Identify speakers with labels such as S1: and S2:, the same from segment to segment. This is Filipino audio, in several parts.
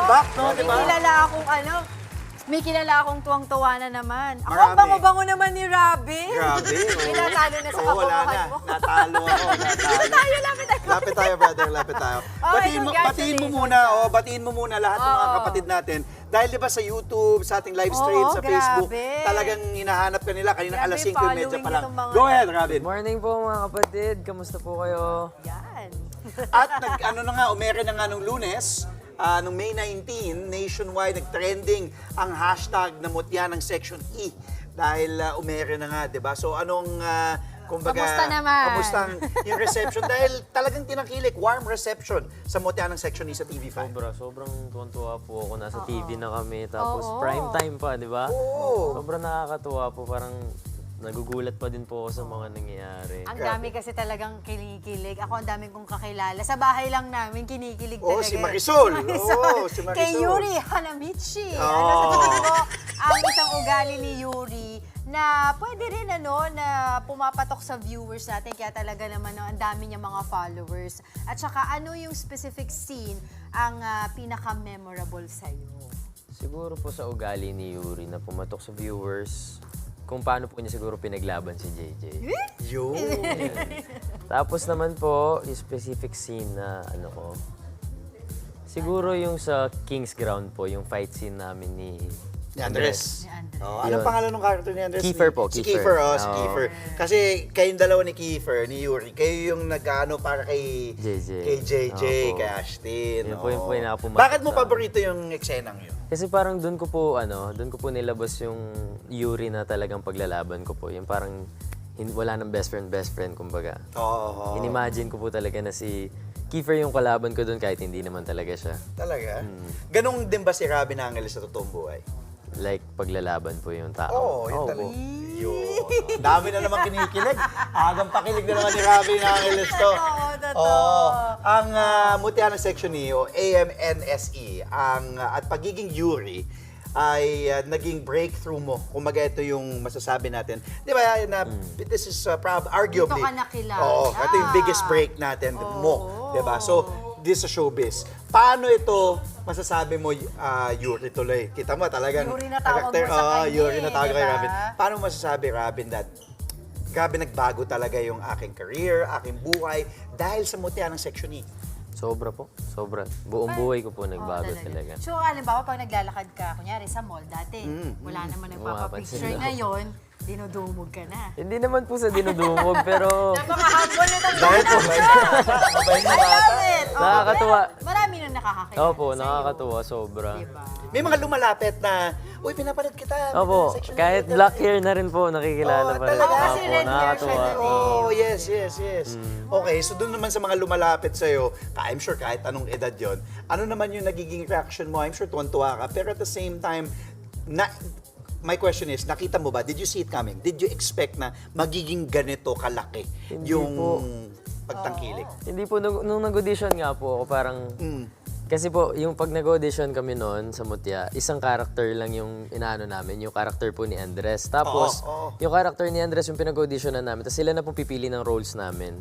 S1: back, no?
S2: May
S1: Diba?
S2: kilala akong may kilala akong tuwang-tuwa na naman. Ako,
S1: Marami.
S2: ang bango-bango naman ni Robin.
S1: Grabe.
S2: May natalo na sa
S1: Oo, wala
S2: kabangahan
S1: na.
S2: mo.
S1: Natalo ako. Natalo. Lapit tayo, brother. Lapit tayo. Batiin mo
S2: congratulations.
S1: muna. Batiin mo muna lahat ng mga kapatid natin. Dahil di ba sa YouTube, sa ating live stream,
S2: Oo,
S1: sa Facebook,
S2: grabe.
S1: talagang hinahanap ka nila. Kanina
S2: Grabe,
S1: alas 5:30 pa
S2: following
S1: lang.
S2: nitong mga-
S1: Go ahead, Robin.
S3: Good morning po mga kapatid. Kamusta po kayo?
S2: Yan.
S1: At umere na nga nung Lunes, nung May 19, nationwide nag-trending ang hashtag na mutya ng Section E. Dahil umere na nga, di ba? So anong, kumbaga,
S2: Kamusta naman?
S1: Kamusta yung reception? Dahil talagang tinakilik, warm reception sa mutya ng Section E sa TV5.
S3: Sobrang tuwan-tuwa po ako. Nasa TV na kami. Tapos
S2: Oo.
S3: prime time pa, di ba?
S1: Oo.
S3: Sobrang nakakatuwa po. Parang nagugulat pa din po ako sa mga nangyayari.
S2: Ang dami kasi talagang kinikilig. Ako ang daming kong kakilala. Sa bahay lang namin, kinikilig
S1: Oo,
S2: talaga.
S1: si Marisol.
S2: Si Marisol.
S1: Oo, si Marisol.
S2: Kay Yuri Hanamichi.
S1: Oo.
S2: Sa tingin ko, ang isang ugali ni Yuri na pwede rin na pumapatok sa viewers natin. Kaya talaga naman ang dami niya mga followers. At saka ano yung specific scene ang pinaka-memorable sa'yo?
S3: Siguro po sa ugali ni Yuri na pumatok sa viewers, kung paano po niya siguro pinaglaban si JJ.
S1: Yun.
S3: Tapos naman po, yung specific scene na siguro yung sa King's Ground po, yung fight scene namin ni
S1: Ni Andres.
S2: Ni Andres.
S1: Oh, anong
S3: Yun.
S1: pangalan ng character ni Andres?
S3: Kiefer po,
S1: Si
S3: Kiefer.
S1: Kiefer, si
S3: Oo.
S1: Kiefer. Kasi kayong dalawa ni Kiefer, ni Yuri, kayo yung nag-ano para kay
S3: JJ.
S1: Kay JJ,
S3: Opo.
S1: kay Ashton.
S3: Yun po yung
S1: oo.
S3: pinakapumatak
S1: Bakit mo
S3: sa-
S1: paborito yung eksenang yun?
S3: Kasi parang doon ko po nilabas yung Yuri na talagang paglalaban ko po. Yung parang wala nang best friend kumbaga.
S1: Oo.
S3: Inimagine ko po talaga na si Kiefer yung kalaban ko doon kahit hindi naman talaga siya.
S1: Talaga? Ganun din ba si Robin Angeles sa totoong buhay?
S3: Like paglalaban po yung tao.
S1: Oo, yun
S3: Oo
S1: talaga.
S3: po.
S1: Yun. Dami na naman kinikilig. Agang pakilig na naman ni Robin Angeles to.
S2: Totoo.
S1: Ang mutya ng Section E o AMNSE at pagiging Yuri ay naging breakthrough mo. Kumaga ito yung masasabi natin. Di ba, this is arguably.
S2: Dito ka nakilala.
S1: Oo, ito yung biggest break natin mo. Di ba? So, this is showbiz. Paano ito masasabi mo, Yuri tuloy? Kita mo talagang
S2: Yuri na tawag mo sa kanya
S1: Yuri na tawag
S2: eh,
S1: kay
S2: diba?
S1: Robin. Paano masasabi, Robin, that grabe nagbago talaga yung aking career, aking buhay dahil sa mutya ng Section E?
S3: Sobra po. Sobra. Buong buhay ko po nagbago talaga.
S2: So, halimbawa, pag naglalakad ka, kunyari sa mall, dati, wala naman
S3: Mapapansin
S2: nagpapapicture.
S3: lang.
S2: Ngayon, dinudumog ka na.
S3: Hindi naman po sa dinudumog pero
S2: Napaka-humble nitong
S1: Dahil po,
S2: I
S1: mabait na bata.
S2: love it! Oo,
S3: Nakakatuwa.
S2: pero marami nang nakakakilala
S3: Opo,
S2: sa'yo.
S3: nakakatuwa sobra.
S2: Diba?
S1: May mga lumalapit na, uy, pinapanood kita.
S3: Opo,
S1: Section E,
S3: kahit
S1: diba?"
S3: black hair na rin po, nakikilala
S1: Oo,
S3: pa rin.
S1: talaga?
S2: Oo, kasi
S3: Opo,
S2: red hair siya
S3: nakakatuwa.
S2: dati.
S1: Oh, yes. Okay, so doon naman sa mga lumalapit sa'yo, I'm sure kahit anong edad yon, ano naman yung nagiging reaction mo? I'm sure tuwan-tuwa ka. Pero at the same time, my question is, nakita mo ba? Did you see it coming? Did you expect na magiging ganito kalaki
S3: Hindi
S1: yung
S3: po.
S1: pagtangkilik?
S3: Hindi po, nung nag-audition nga po ako, parang... Kasi po, yung pag nag-audition kami noon sa Mutya, isang character lang yung inaano namin, yung character po ni Andres. Tapos,
S1: Oo.
S3: yung character ni Andres yung pinag-auditionan namin, tapos sila na pong pipili ng roles namin.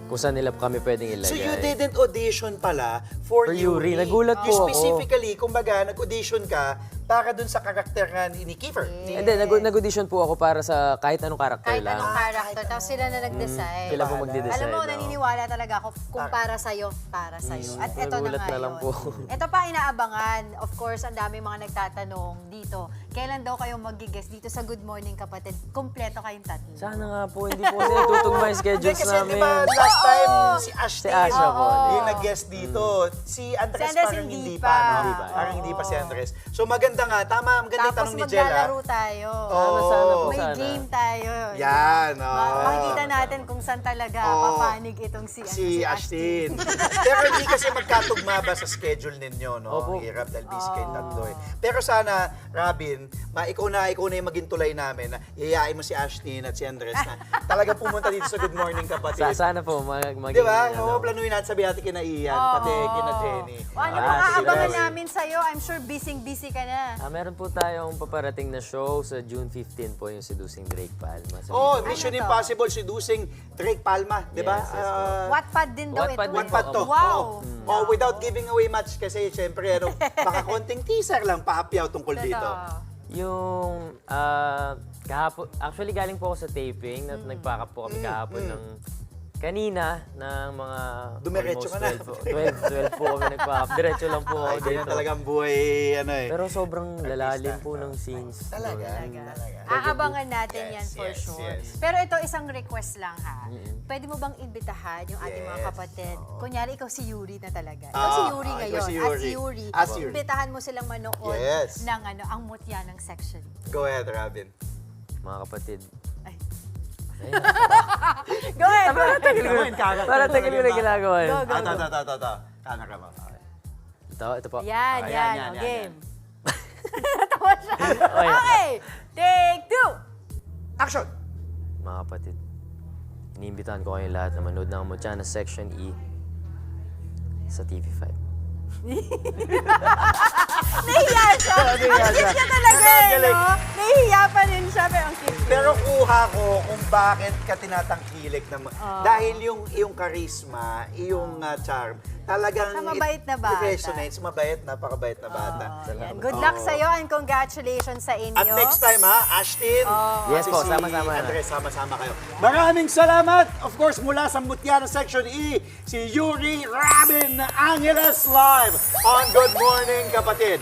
S3: Kung saan nila kami pwedeng ilagay.
S1: So you didn't audition pala for
S3: For Yuri.
S1: Yuri.
S3: Nagulat po
S1: You
S3: ako.
S1: specifically, kumbaga, nag-audition ka para dun sa karakter nga ni Kiefer.
S3: Hindi, nag-audition po ako para sa kahit anong character
S2: Kahit
S3: lang.
S2: anong character, tapos sila na nag-decide.
S3: Sila po magde-decide.
S2: Alam mo,
S3: oo.
S2: naniniwala talaga ako kung para sa'yo, para sa'yo. At eto na
S3: Nagulat
S2: nga
S3: na lang
S2: yun.
S3: po.
S2: Ito pa inaabangan. Of course, ang daming mga nagtatanong dito. Kailan daw kayo mag-guest dito sa Good Morning Kapatid? Kompleto kayong tatlo.
S3: Sana nga po, hindi po kasi natutugma yung schedules
S1: Kasi
S3: namin.
S1: di ba last time si Ashton
S3: Si Asha po.
S1: yung nag-guest dito. Si Andres
S2: Si Andres
S1: parang
S2: hindi
S1: hindi
S2: pa.
S1: pa. No?
S3: Hindi pa.
S1: Parang hindi pa si Andres. So maganda nga, tama, maganda yung
S2: Tapos
S1: tanong ni Jella.
S2: maglalaro tayo.
S3: Sana po,
S2: May
S3: sana.
S2: game tayo.
S1: Yan,
S2: Makikita natin kung saan talaga papanig itong si
S1: Ashton. Pero hindi kasi magkatugma ba sa schedule ninyo, no?
S3: Opo.
S1: Ang hirap dahil busy kayong tatlo eh. Pero sana, Robin, ikaw na yung maging tulay namin na yayain mo si Ashlyn at si Andres na talaga pumunta dito sa Good Morning Kapatid.
S3: Sana po maging...
S1: Di ba?
S3: ano,
S1: Oo, planuhin natin sabihin natin kina Ian, pati kina Jenny.
S2: O ano
S3: Ah,
S2: pang
S3: sige,
S2: aabangan
S3: sige.
S2: namin sa'yo? I'm sure busy ka na.
S3: meron po tayong paparating na show sa June 15 po yung Seducing Drake Palma. Sa
S1: Oh,
S3: Media.
S1: Mission
S2: Ano to?
S1: Impossible, seducing Drake Palma, di ba?
S3: Yes, yes po.
S2: Wattpad din daw
S3: Wattpad
S2: ito.
S3: din
S1: Wattpad to.
S2: Wow.
S1: Oh, without giving away much kasi syempre baka konting teaser lang paapyaw tungkol dito.
S3: Yung kahapon, actually galing po ako sa taping at nagpakap po kami kahapon ng kanina ng mga
S1: Dumiretso ka na.
S3: 12 po kami nagpakap. Diretso lang po ako
S1: Ay, ganyan
S3: dito.
S1: talagang buhay, ano eh.
S3: Pero sobrang lalalim po ng scenes.
S1: Talaga.
S2: Aabangan natin yan
S1: Yes,
S2: for
S1: yes,
S2: sure.
S1: yes.
S2: Pero ito, isang request lang ha. Pwede mo bang imbitahan yung ating mga
S1: Yes.
S2: kapatid? Kunyari, ikaw si Yuri na talaga. Ikaw
S1: Ah,
S2: si Yuri
S1: ikaw
S2: ngayon.
S1: si
S2: As
S1: Yuri.
S2: Yuri.
S1: As Yuri.
S2: Imbitahan mo silang manood
S1: Yes.
S2: ng ang mutya ng section.
S1: Go ahead, Robin.
S3: Mga kapatid.
S2: Go ahead!
S3: Para tagal ko na ginagawa yun.
S2: Go, go.
S1: Ito. Camera mo.
S3: Ito po.
S2: Yan,
S1: Ah,
S2: yan.
S1: yan,
S2: O,
S1: yan,
S2: game. Natawa siya.
S3: Okay.
S2: Okay. Take two.
S1: Action!
S3: Mga kapatid, iniimbitahan ko kayong lahat na manood ng Mutya na Section E sa TV5.
S2: Nahiya siya. Ang cute niya talaga eh, no? Nahiya pa rin siya, pero ang cute.
S1: Pero kuha ko kung bakit ka tinatangkilik na dahil yung iyong charisma, iyong charm, talagang
S2: Sa mabait na bata.
S1: resonates, mabait, napakabait na bata.
S2: Yan. Good luck sa'yo and congratulations sa inyo.
S1: At next time ha, Ashtin,
S3: Yes po, sama-sama na.
S1: Andres, sama-sama kayo. Maraming salamat! Of course, mula sa Mutya na Section E, si Yuri Robin Angeles live on Good Morning Kapatid.